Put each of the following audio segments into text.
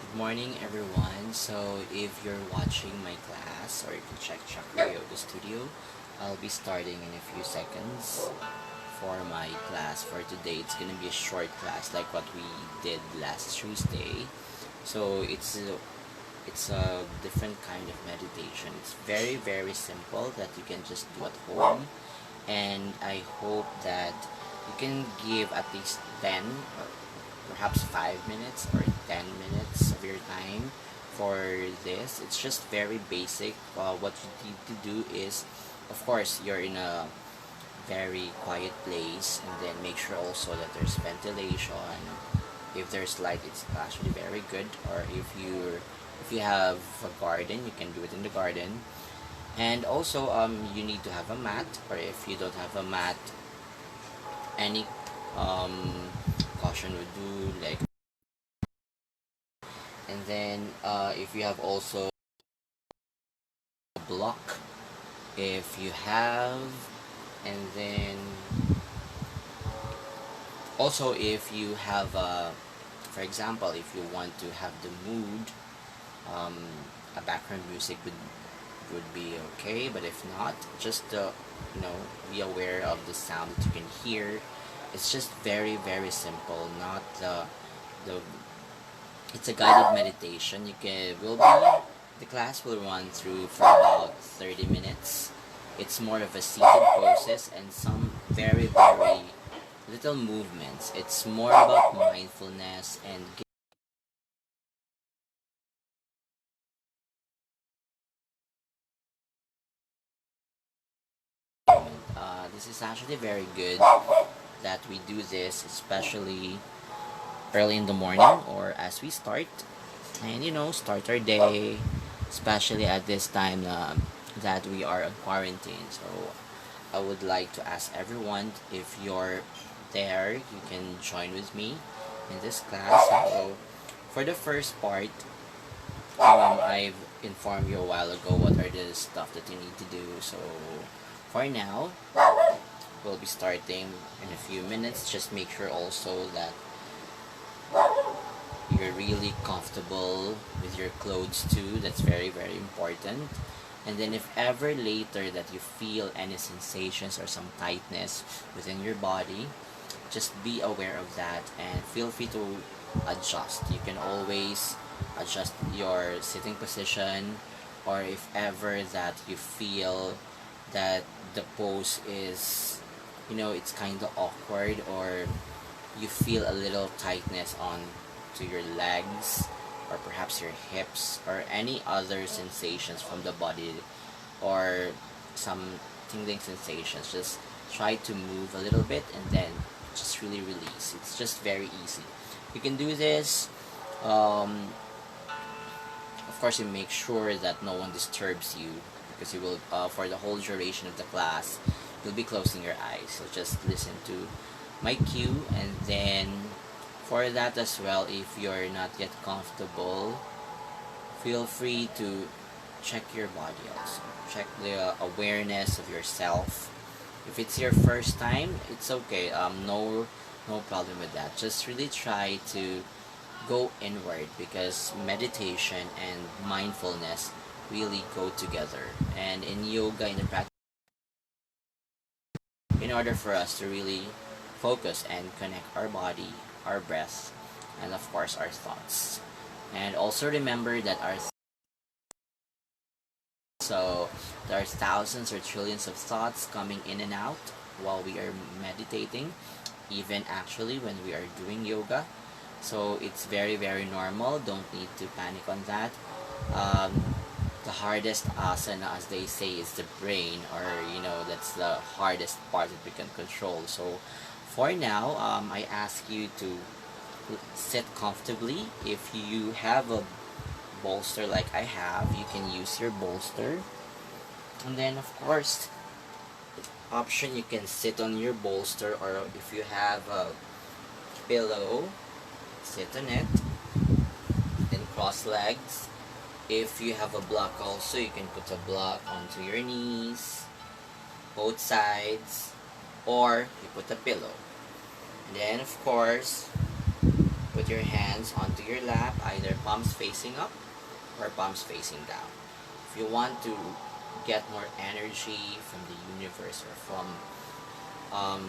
Good morning, everyone. So, if you're watching my class or if you check Chakra Yoga Studio, I'll be starting in a few seconds for my class for today. It's gonna be a short class like what we did last Tuesday. So, it's a different kind of meditation. It's very simple that you can just do at home, and I hope that you can give at least 10 or perhaps 5 minutes or 10 minutes of your time for this. It's just very basic. What you need to do is, of course, you're in a very quiet place, and then make sure also that there's ventilation. If there's light, it's actually very good. Or if you have a garden, you can do it in the garden. And also, you need to have a mat, or if you don't have a mat, any caution would do, like. And then if you have also a block, if you have, and then also if you have for example, if you want to have the mood, um, a background music would be okay. But if not, just be aware of the sound that you can hear. It's just very simple. Not the It's a guided meditation. The class will run through for about 30 minutes. It's more of a seated process and some very little movements. It's more about mindfulness and this is actually very good that we do this, especially early in the morning or as we start, and start our day, especially at this time that we are in quarantine. So I would like to ask everyone, if you're there, you can join with me in this class. So for the first part, I've informed you a while ago what are the stuff that you need to do. So for now, we'll be starting in a few minutes. Just make sure also that you're really comfortable with your clothes too. That's very important. And then if ever later that you feel any sensations or some tightness within your body, just be aware of that and feel free to adjust. You can always adjust your sitting position, or if ever that you feel that the pose is, it's kind of awkward, or you feel a little tightness on to your legs or perhaps your hips or any other sensations from the body, or some tingling sensations, just try to move a little bit and then just really release. It's just very easy. You can do this. Of course, you make sure that no one disturbs you, because you will, for the whole duration of the class, you'll be closing your eyes. So just listen to my cue, and then for that as well, if you're not yet comfortable, feel free to check your body also. Check the awareness of yourself. If it's your first time, it's okay. No problem with that. Just really try to go inward, because meditation and mindfulness really go together. And in yoga, in the practice, in order for us to really focus and connect our body, our breath, and of course our thoughts. And also remember that so there are thousands or trillions of thoughts coming in and out while we are meditating, even actually when we are doing yoga. So it's very normal. Don't need to panic on that. The hardest asana, as they say, is the brain, or that's the hardest part that we can control. So for now, I ask you to sit comfortably. If you have a bolster like I have, you can use your bolster. And then of course, option, you can sit on your bolster, or if you have a pillow, sit on it, then cross legs. If you have a block also, you can put a block onto your knees, both sides, or you put a pillow. And then of course, Put your hands onto your lap, either palms facing up or palms facing down. If you want to get more energy from the universe or from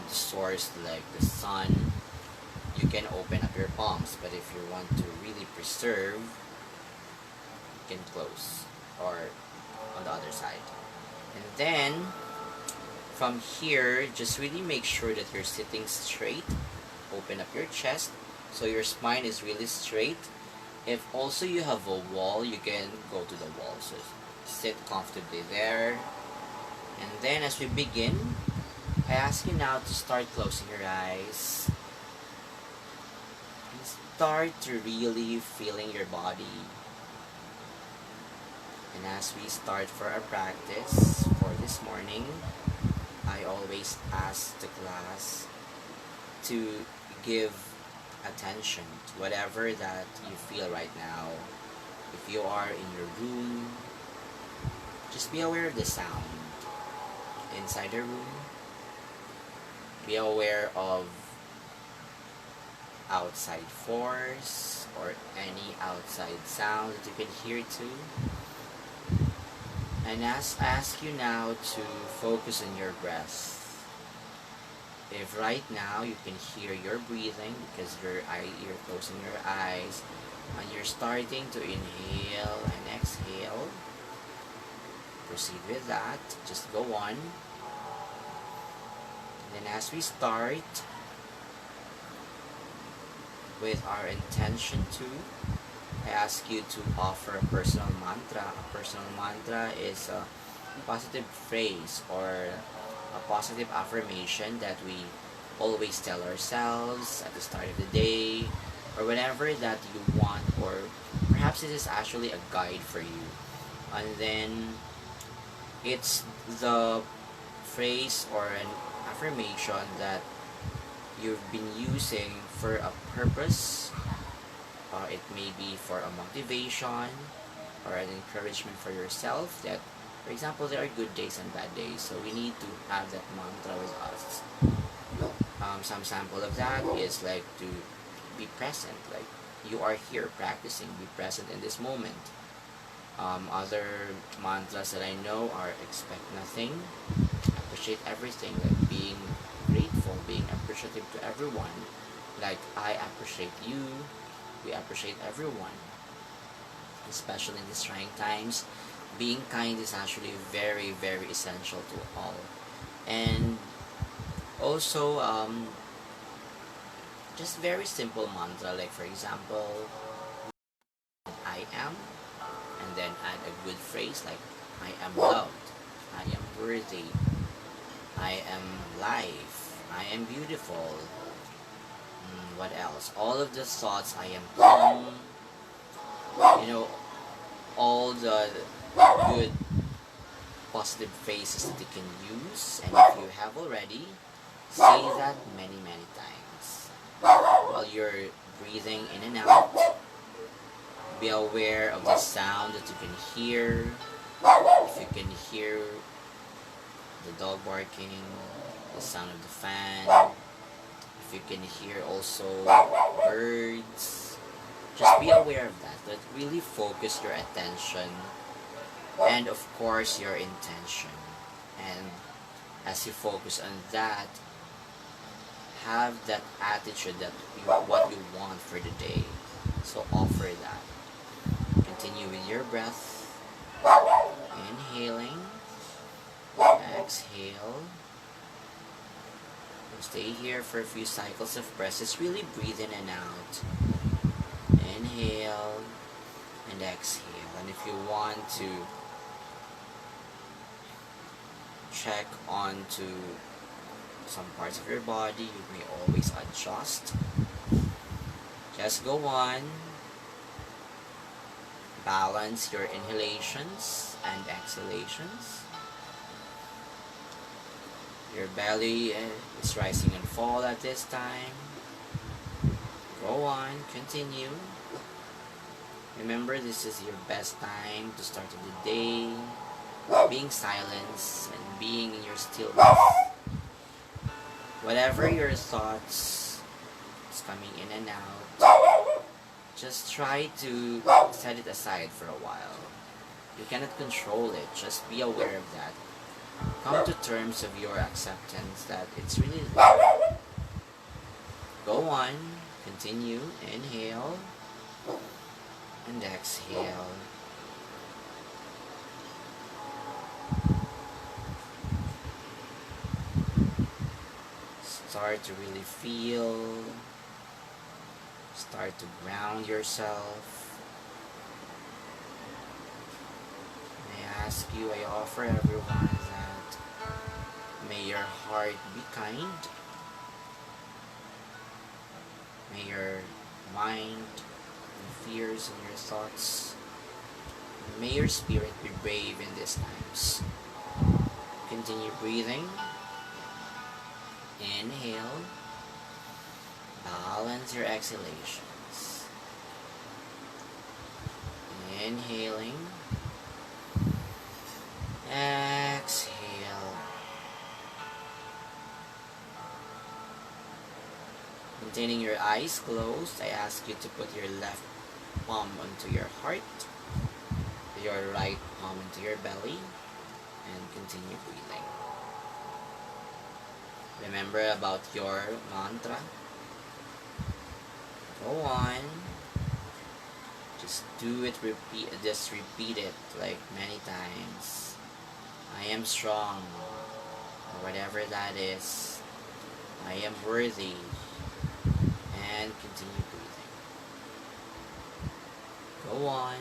the source like the sun, you can open up your palms. But if you want to really preserve, you can close or on the other side. And then from here, just really make sure that you're sitting straight. Open up your chest so your spine is really straight. If also you have a wall, you can go to the wall. So sit comfortably there. And then as we begin, I ask you now to start closing your eyes. And start to really feeling your body. And as we start for our practice for this morning, I always ask the class to give attention to whatever that you feel right now. If you are in your room, just be aware of the sound inside the room. Be aware of outside force or any outside sound that you can hear too. And I ask you now to focus on your breath. If right now you can hear your breathing because you're closing your eyes and you're starting to inhale and exhale, proceed with that. Just go on. And then as we start with our intention too, I ask you to offer a personal mantra. A personal mantra is a positive phrase or a positive affirmation that we always tell ourselves at the start of the day or whenever that you want, or perhaps it is actually a guide for you. And then it's the phrase or an affirmation that you've been using for a purpose. It may be for a motivation or an encouragement for yourself that, for example, there are good days and bad days, so we need to have that mantra with us. Some sample of that is like to be present, like you are here practicing, be present in this moment. Other mantras that I know are expect nothing, appreciate everything, like being grateful, being appreciative to everyone, like I appreciate you, we appreciate everyone, especially in these trying times. Being kind is actually very, very essential to all. And also, just very simple mantra, like for example, I am, and then add a good phrase like I am loved, I am worthy, I am life, I am beautiful. What else? All of the thoughts, I am calm, all the good positive phrases that you can use. And if you have already, say that many, many times while you're breathing in and out. Be aware of the sound that you can hear. If you can hear the dog barking, the sound of the fan, if you can hear also birds, just be aware of that. But really focus your attention and of course your intention. And as you focus on that, have that attitude that what you want for the day. So offer that. Continue with your breath. Inhaling. Exhale. Stay here for a few cycles of breath. Just really breathe in and out. Inhale and exhale. And if you want to check onto some parts of your body, you may always adjust. Just go on. Balance your inhalations and exhalations. Your belly is rising and fall at this time. Go on, continue. Remember, this is your best time to start the day. Being silent and being in your stillness. Whatever your thoughts, thoughts coming in and out, just try to set it aside for a while. You cannot control it, just be aware of that. Come to terms of your acceptance that it's really there. Go on, continue, inhale, and exhale. Start to really feel, start to ground yourself. I ask you, I offer everyone that may your heart be kind, may your mind and fears and your thoughts, may your spirit be brave in these times. Continue breathing. Inhale, balance your exhalations. Inhaling, exhale. Maintaining your eyes closed, I ask you to put your left palm onto your heart, your right palm into your belly, and continue breathing. Remember about your mantra. Go on. Just do it, just repeat it like many times. I am strong, or whatever that is. I am worthy. And continue breathing. Go on.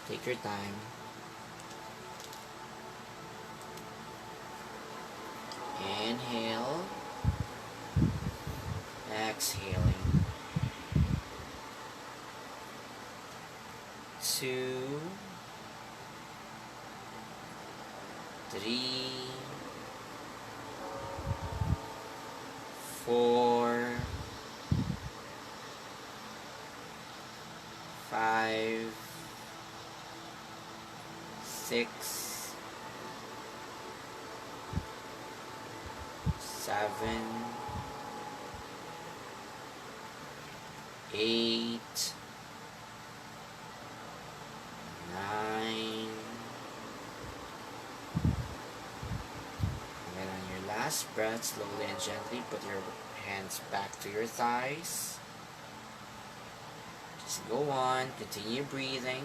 Take your time. Inhale. Exhaling. 2, 3, 4, 5, 6, 7, 8, 9, and then on your last breath, slowly and gently put your hands back to your thighs. Just go on, continue breathing.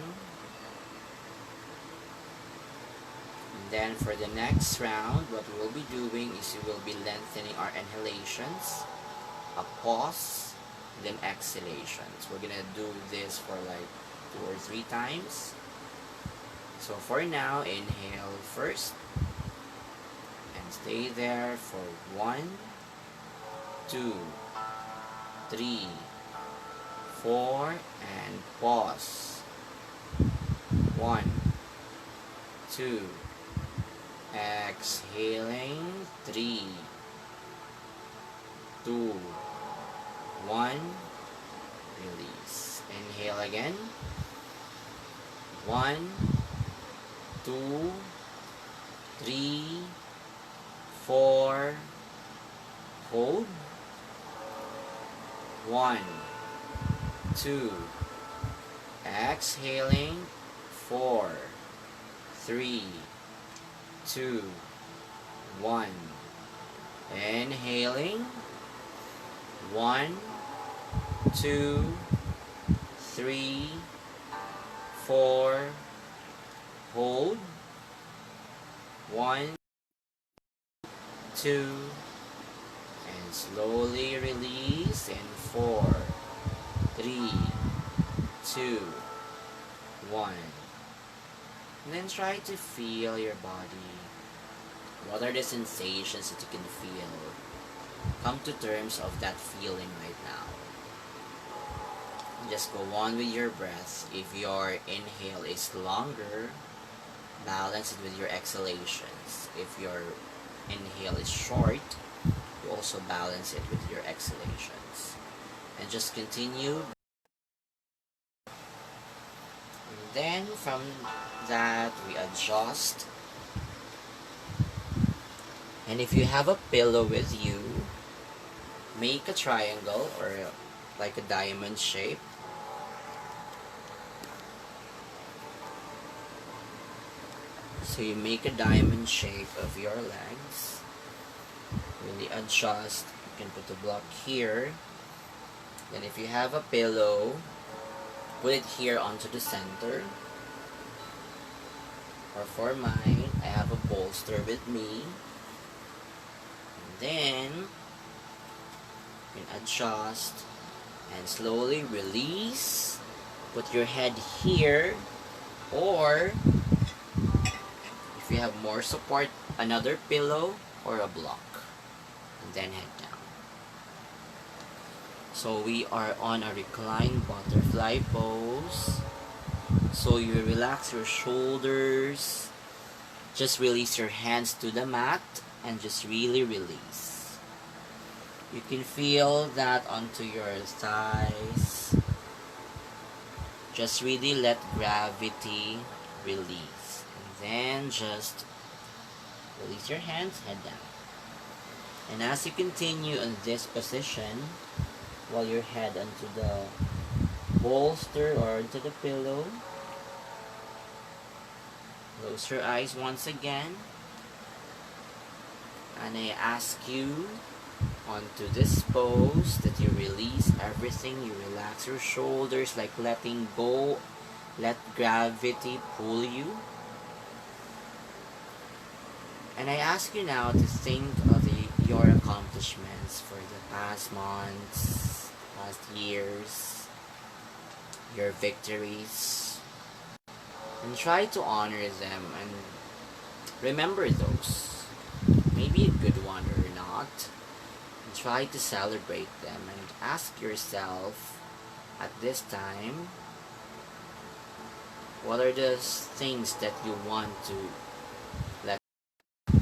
And then for the next round, what we will be doing is we will be lengthening our inhalations, a pause, then exhalations. We're gonna do this for like 2 or 3 times. So for now, inhale first and stay there for 1, 2, 3, 4, and pause. 1, 2, exhaling, 3, 2, 1, release. Inhale again. 1, 2, 3, 4, hold. 1, 2, exhaling, 4, 3, 2, 1, inhaling, 1, 2, 3, 4, hold, 1, 2, and slowly release in 4, 3, 2, 1. And then try to feel your body. What are the sensations that you can feel? Come to terms of that feeling right now. Just go on with your breath. If your inhale is longer, balance it with your exhalations. If your inhale is short, you also balance it with your exhalations. And just continue. And then from that, we adjust. And if you have a pillow with you, make a triangle or like a diamond shape. So you make a diamond shape of your legs. Really adjust. You can put a block here. Then if you have a pillow, put it here onto the center. Or for mine, I have a bolster with me. And then you can adjust and slowly release. Put your head here, or if you have more support, another pillow or a block, and then head down. So we are on a reclined butterfly pose. So you relax your shoulders, just release your hands to the mat, and just really release. You can feel that onto your thighs. Just really let gravity release. And then just release your hands, head down. And as you continue in this position, while your head onto the bolster or into the pillow, close your eyes once again. And I ask you onto this pose that you release everything. You relax your shoulders, like letting go. Let gravity pull you. And I ask you now to think of your accomplishments for the past months, past years, your victories, and try to honor them and remember those. Maybe a good one or not. Try to celebrate them and ask yourself at this time, what are the things that you want to let, and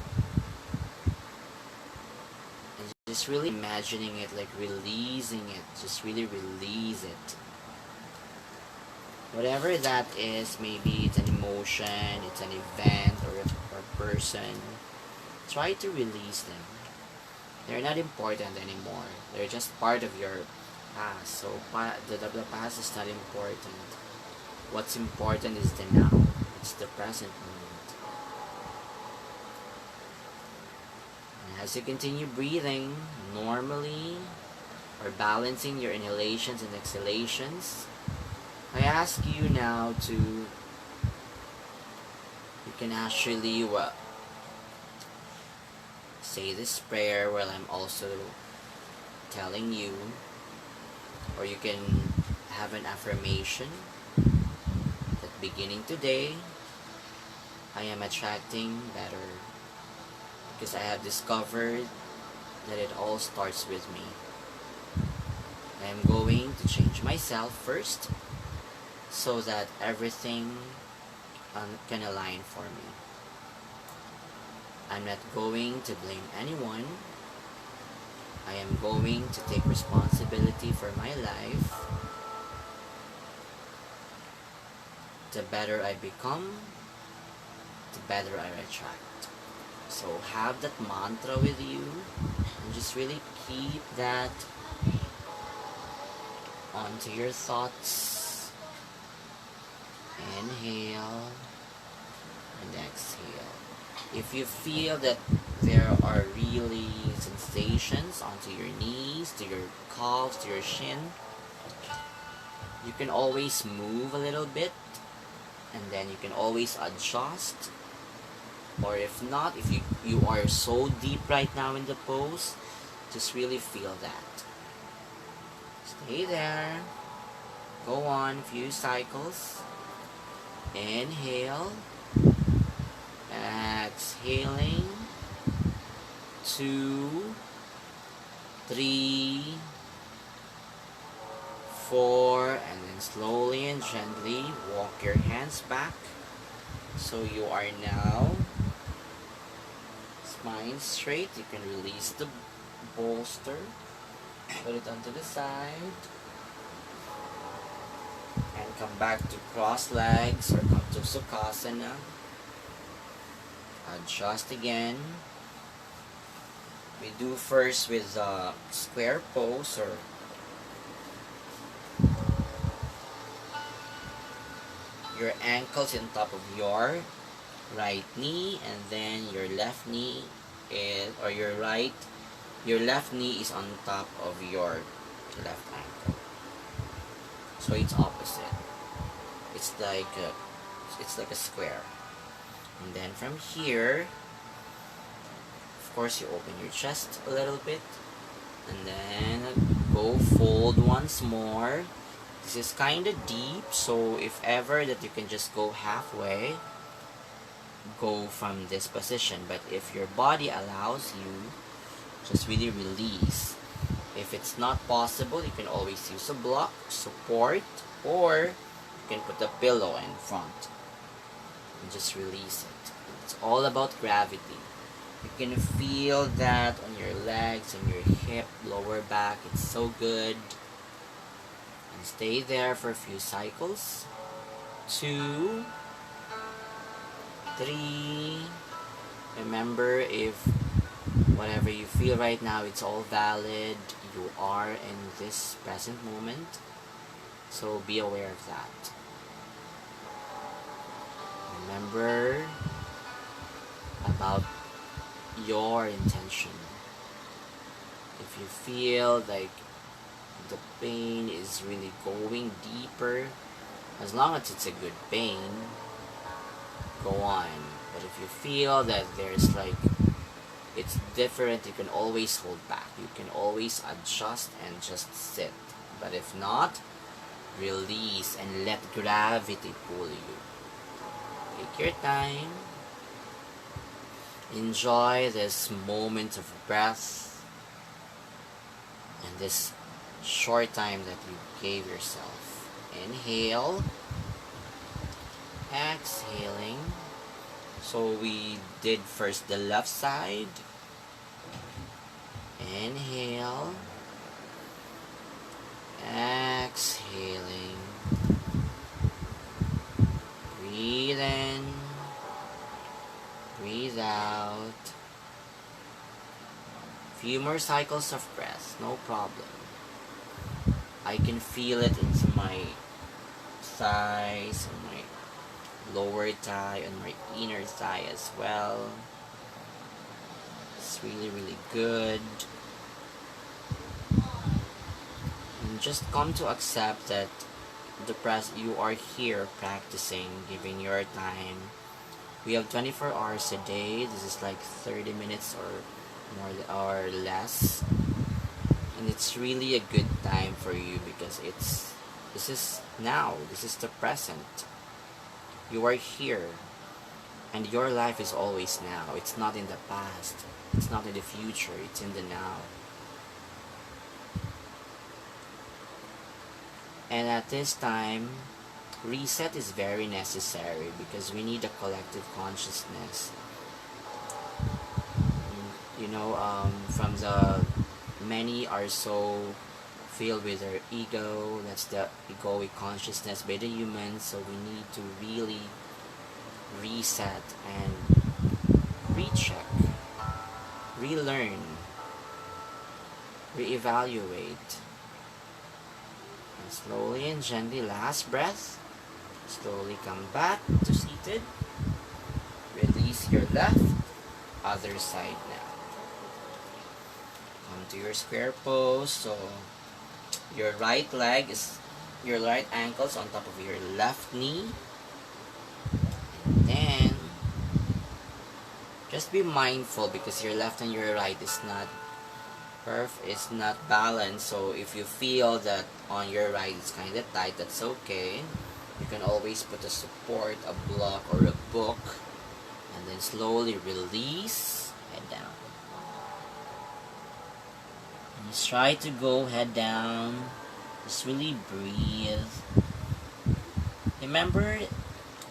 just really imagining it, like releasing it. Just really release it. Whatever that is, maybe it's an emotion, it's an event, or a person, try to release them. They're not important anymore. They're just part of your past. So the past is not important. What's important is the now. It's the present moment. And as you continue breathing normally, or balancing your inhalations and exhalations, I ask you now to, you can actually say this prayer while I'm also telling you, or you can have an affirmation that beginning today, I am attracting better, because I have discovered that it all starts with me. I am going to change myself first so that everything can align for me. I'm not going to blame anyone. I am going to take responsibility for my life. The better I become, the better I attract. So have that mantra with you, and just really keep that onto your thoughts. Inhale and exhale. If you feel that there are really sensations onto your knees, to your calves, to your shin, you can always move a little bit, and then you can always adjust. Or if not, if you are so deep right now in the pose, just really feel that. Stay there. Go on a few cycles. Inhale. Exhaling. 2, 3, 4, and then slowly and gently walk your hands back. So you are now spine straight. You can release the bolster, put it onto the side, and come back to cross legs or come to Sukhasana. Adjust again. We do first with square pose or your ankles on top of your right knee, and then your left knee is, or your left knee is on top of your left ankle. So it's opposite. It's like a square. And then from here, of course, you open your chest a little bit, and then go fold once more. This is kind of deep, so if ever that you can just go halfway, go from this position. But if your body allows you, just really release. If it's not possible, you can always use a block, support, or you can put a pillow in front and just release it. It's all about gravity. You can feel that on your legs, on your hip, lower back. It's so good. And stay there for a few cycles. 2, 3. Remember, if whatever you feel right now, it's all valid. You are in this present moment. So be aware of that. Remember about your intention. If you feel like the pain is really going deeper, as long as it's a good pain, go on. But if you feel that there's like it's different, you can always hold back. You can always adjust and just sit. But if not, release and let gravity pull you. Take your time. Enjoy this moment of breath and this short time that you gave yourself. Inhale. Exhaling. So we did first the left side. Inhale. Exhaling. Breathe in. Breathe out. Few more cycles of breath, no problem. I can feel it into my thighs, and my lower thigh, and my inner thigh as well. It's really, really good. And just come to accept that you are here practicing, giving your time. We have 24 hours a day. This is like 30 minutes or more or less. And it's really a good time for you because this is now. This is the present. You are here. And your life is always now. It's not in the past. It's not in the future. It's in the now. And at this time, reset is very necessary because we need a collective consciousness. From the many are so filled with their ego. That's the egoic consciousness by the humans. So we need to really reset and recheck, relearn, reevaluate. And slowly and gently, last breath. Slowly come back to seated. Release your left, other side now. Come to your square pose. So your right ankle's on top of your left knee. And then just be mindful because your left and your right is not balanced. So if you feel that on your right it's kind of tight, that's okay. You can always put a support, a block, or a book, and then slowly release, head down. And just try to go head down. Just really breathe. Remember,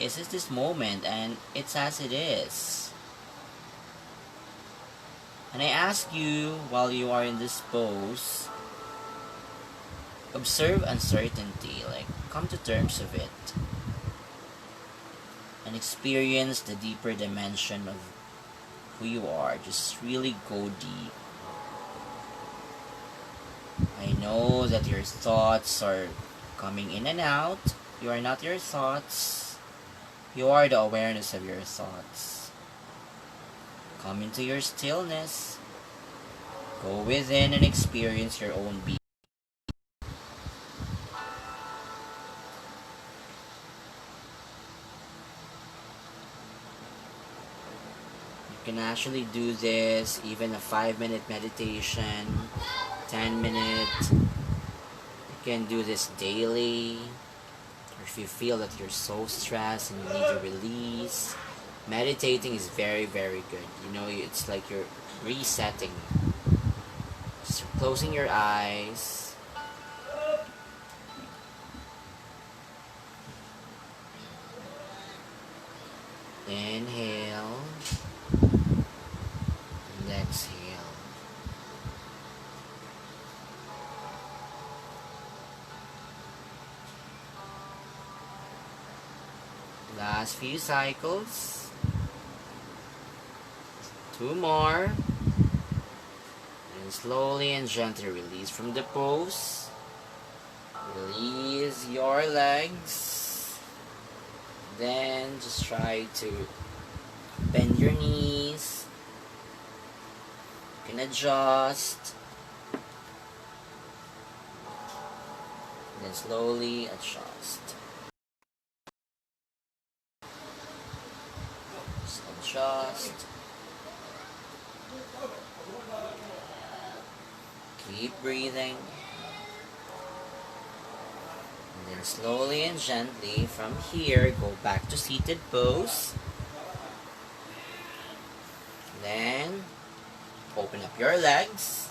it's just this moment, and it's as it is. And I ask you, while you are in this pose, observe uncertainty, like come to terms of it. And experience the deeper dimension of who you are. Just really go deep. I know that your thoughts are coming in and out. You are not your thoughts. You are the awareness of your thoughts. Come into your stillness. Go within and experience your own being. You can actually do this, even a 5-minute meditation, 10 minute. You can do this daily. Or if you feel that you're so stressed and you need to release, meditating is very, very good. It's like you're resetting. Just closing your eyes. Inhale. And exhale. Last few cycles. 2 more. And slowly and gently release from the pose. Release your legs. Then just try to bend your knees. You can adjust. Then slowly adjust. Just adjust. Keep breathing. And then slowly and gently from here, go back to seated pose. Then open up your legs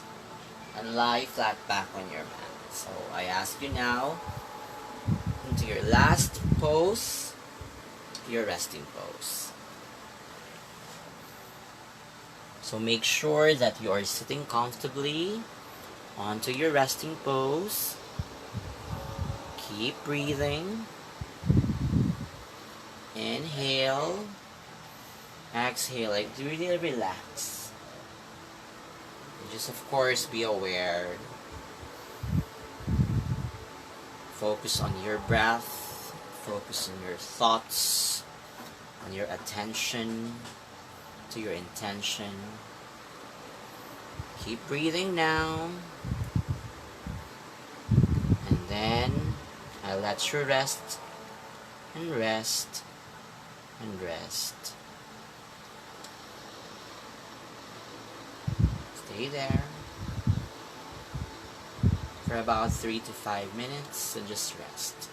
and lie flat back on your mat. So I ask you now into your last pose, your resting pose. So make sure that you are sitting comfortably onto your resting pose. Keep breathing. Inhale. Exhale, like really relax. And just of course be aware. Focus on your breath. Focus on your thoughts. On your attention. To your intention. Keep breathing now. And then I'll let you rest. And rest. And rest. Stay there for about 3 to 5 minutes and just rest.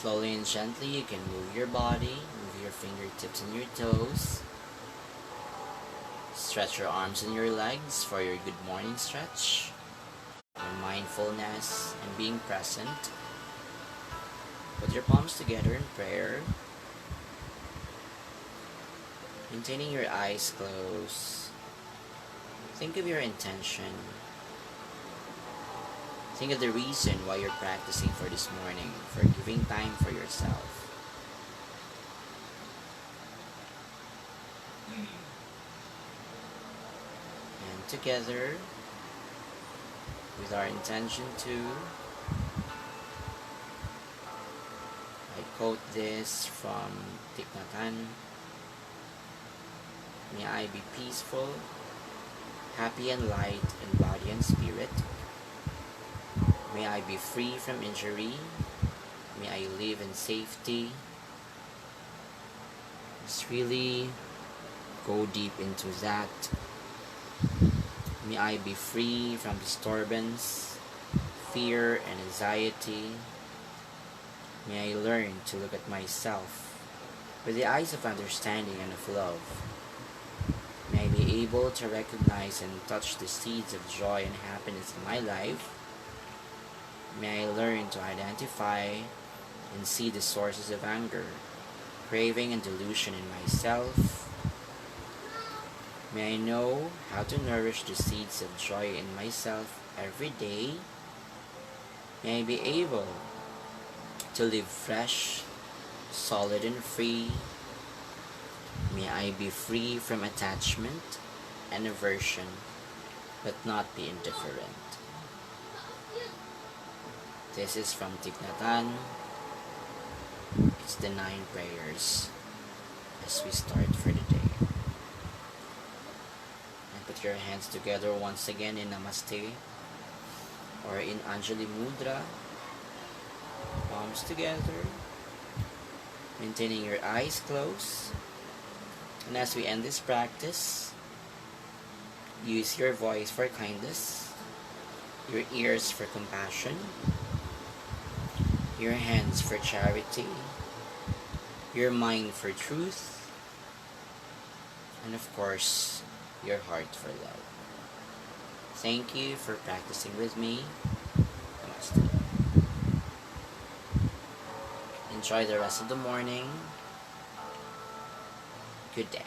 Slowly and gently, you can move your body, move your fingertips and your toes. Stretch your arms and your legs for your good morning stretch. Your mindfulness and being present. Put your palms together in prayer. Maintaining your eyes closed. Think of your intention. Think of the reason why you're practicing for this morning, for giving time for yourself. And together, with our intention to, I quote this from Thich Nhat Hanh. May I be peaceful, happy and light in body and spirit. May I be free from injury. May I live in safety. Just really go deep into that. May I be free from disturbance, fear, and anxiety. May I learn to look at myself with the eyes of understanding and of love. May I be able to recognize and touch the seeds of joy and happiness in my life. May I learn to identify and see the sources of anger, craving, and delusion in myself. May I know how to nourish the seeds of joy in myself every day. May I be able to live fresh, solid, and free. May I be free from attachment and aversion, but not be indifferent. This is from Thich Nhat Hanh. It's the 9 prayers as we start for the day. And put your hands together once again in Namaste or in Anjali Mudra. Palms together, maintaining your eyes closed. And as we end this practice, use your voice for kindness, your ears for compassion, your hands for charity, your mind for truth, and of course, your heart for love. Thank you for practicing with me. Namaste. Enjoy the rest of the morning. Good day.